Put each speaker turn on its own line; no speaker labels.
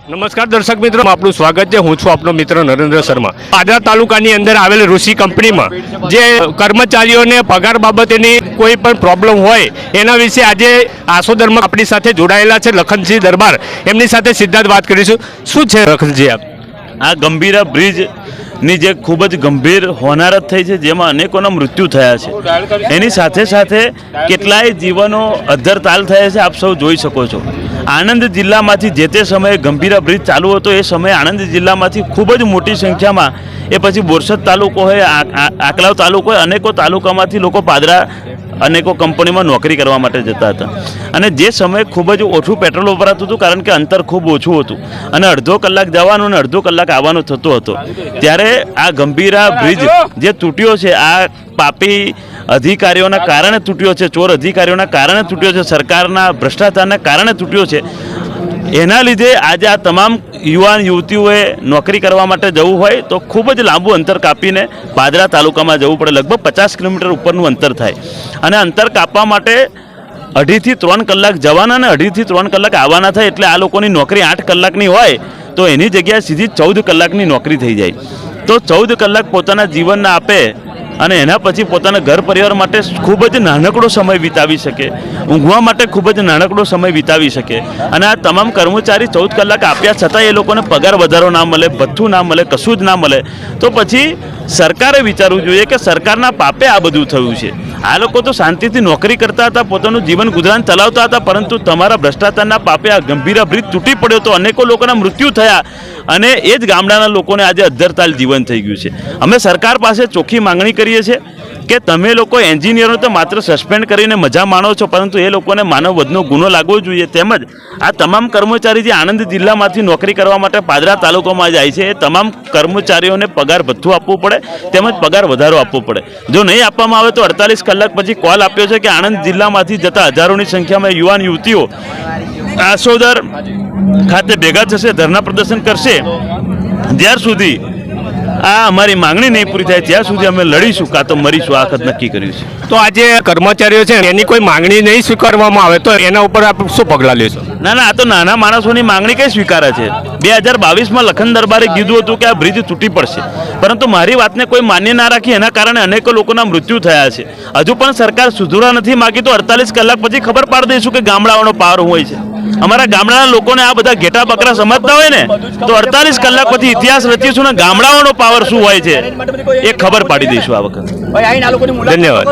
નમસ્કાર દર્શક મિત્રો, આપનું સ્વાગત છે। હું છું આપનો મિત્ર નરેન્દ્ર શર્મા। પાદરા તાલુકાની અંદર આવેલ ઋષિ કંપનીમાં જે કર્મચારીઓને પગાર બાબતેની કોઈ પણ પ્રોબ્લેમ હોય એના વિશે આજે આસોદરમાં આપણી સાથે જોડાયેલા છે લખનસિંહ દરબાર। એમની સાથે સીધા જ વાત કરીશું। શું છે લખનસિંહ આપ?
આ ગંભીરા બ્રિજની જે ખૂબ જ ગંભીર હોનારત થઈ છે, જેમાં અનેકોના મૃત્યુ થયા છે, એની સાથે સાથે કેટલાય જીવનો અદ્ધરતાલ થયા છે, આપ સૌ જોઈ શકો છો। આણંદ જિલ્લામાંથી જે તે સમયે ગંભીરા બ્રિજ ચાલુ હતો એ સમયે આણંદ જિલ્લામાંથી ખૂબ જ મોટી સંખ્યામાં, એ પછી બોરસદ તાલુકો હોય, આકલાવ તાલુકો હોય, અનેકો તાલુકામાંથી લોકો પાદરા અનેકો કંપનીમાં નોકરી કરવા માટે જતા હતા। અને જે સમયે ખૂબ જ ઓછું પેટ્રોલ વપરાતું હતું, કારણ કે અંતર ખૂબ ઓછું હતું અને અડધો કલાક જવાનું અને અડધો કલાક આવવાનું થતું હતો। ત્યારે આ ગંભીરા બ્રિજ જે તૂટ્યો છે, આ પાપી અધિકારીઓના કારણે તૂટ્યો છે, ચોર અધિકારીઓના કારણે તૂટ્યો છે, સરકારના ભ્રષ્ટાચારના કારણે તૂટ્યો છે। એના લીધે આજે આ તમામ યુવાન યુવતીઓએ નોકરી કરવા માટે જવું હોય તો ખૂબ જ લાંબુ અંતર કાપીને પાદરા તાલુકામાં જવું પડે। લગભગ 50 કિલોમીટર ઉપરનું અંતર થાય અને અંતર કાપવા માટે 2.5 થી 3 કલાક જવાના અને 2.5 થી 3 કલાક આવવાના થાય। એટલે આ લોકોની નોકરી 8 કલાકની હોય તો એની જગ્યાએ સીધી 14 કલાકની નોકરી થઈ જાય। તો 14 કલાક પોતાના જીવનના આપે અને એના પછી પોતાના ઘર પરિવાર માટે ખૂબ જ નાનકડો સમય વિતાવી શકે, ઊંઘવા માટે ખૂબ જ નાનકડો સમય વિતાવી શકે। અને આ તમામ કર્મચારી 14 કલાક આપ્યા છતાં એ લોકોને પગાર વધારો ના મળે, ભથ્થું ના મળે, કશું જ ના મળે, તો પછી સરકારે વિચારવું જોઈએ કે સરકારના પાપે આ બધું થયું છે। આ લોકો તો શાંતિથી નોકરી કરતા હતા, પોતાનું જીવન ગુજરાન ચલાવતા હતા, પરંતુ તમારા ભ્રષ્ટાચારના પાપે આ ગંભીરા બ્રિજ તૂટી પડ્યો તો અનેકો લોકોના મૃત્યુ થયા અને એ જ ગામડાના લોકોને આજે અદ્ધરતાલ જીવન થઈ ગયું છે। અમે સરકાર પાસે ચોખ્ખી માંગણી કરીએ છીએ કે તમે લોકો એન્જિનિયરો તો માત્ર સસ્પેન્ડ કરીને મજા માણો છો, પરંતુ એ લોકોને માનવવધનો ગુનો લાગવો જોઈએ। તેમજ આ તમામ કર્મચારી જે આણંદ જિલ્લામાંથી નોકરી કરવા માટે પાદરા તાલુકામાં જાય છે, એ તમામ કર્મચારીઓને પગાર ભથ્થું આપવું પડે, તેમજ પગાર વધારો આપવો પડે। જો નહીં આપવામાં આવે તો 48 કલાક પછી કોલ આપ્યો છે કે આણંદ જિલ્લામાંથી જતા હજારોની સંખ્યામાં યુવાન યુવતીઓ આસોદર ખાતે ભેગા થશે, ધરના પ્રદર્શન કરશે। જ્યાર સુધી આ અમારી માંગણી નહીં પૂરી થાય ત્યાં સુધી અમે લડીશું, કાં તો મરીશું, આ વખત નક્કી કર્યું છે।
તો આજે કર્મચારીઓ છે એની કોઈ માંગણી નહીં સ્વીકારવામાં આવે તો એના ઉપર આપ શું પગલાં લેશો?
ના ના, આ તો નાના માણસોની માંગણી કઈ સ્વીકારે છે? 2022માં લખન દરબારે કીધું હતું કે આ બ્રિજ તૂટી પડશે, પરંતુ મારી વાતને કોઈ માન્ય ના રાખી એના કારણે અનેકો લોકોના મૃત્યુ થયા છે। હજુ પણ સરકાર સુધરવા નથી માગી તો 48 કલાક પછી ખબર પાડી દઈશું કે ગામડાઓનો પાવર હોય છે। અમારા ગામડાના લોકોને આ બધા ઘેટા બકરા સમજતા હોય ને તો 48 કલાક પછી ઇતિહાસ રચીશું ને ગામડાઓનો પાવર શું હોય છે એ ખબર પાડી દઈશું આ વખત।
ધન્યવાદ।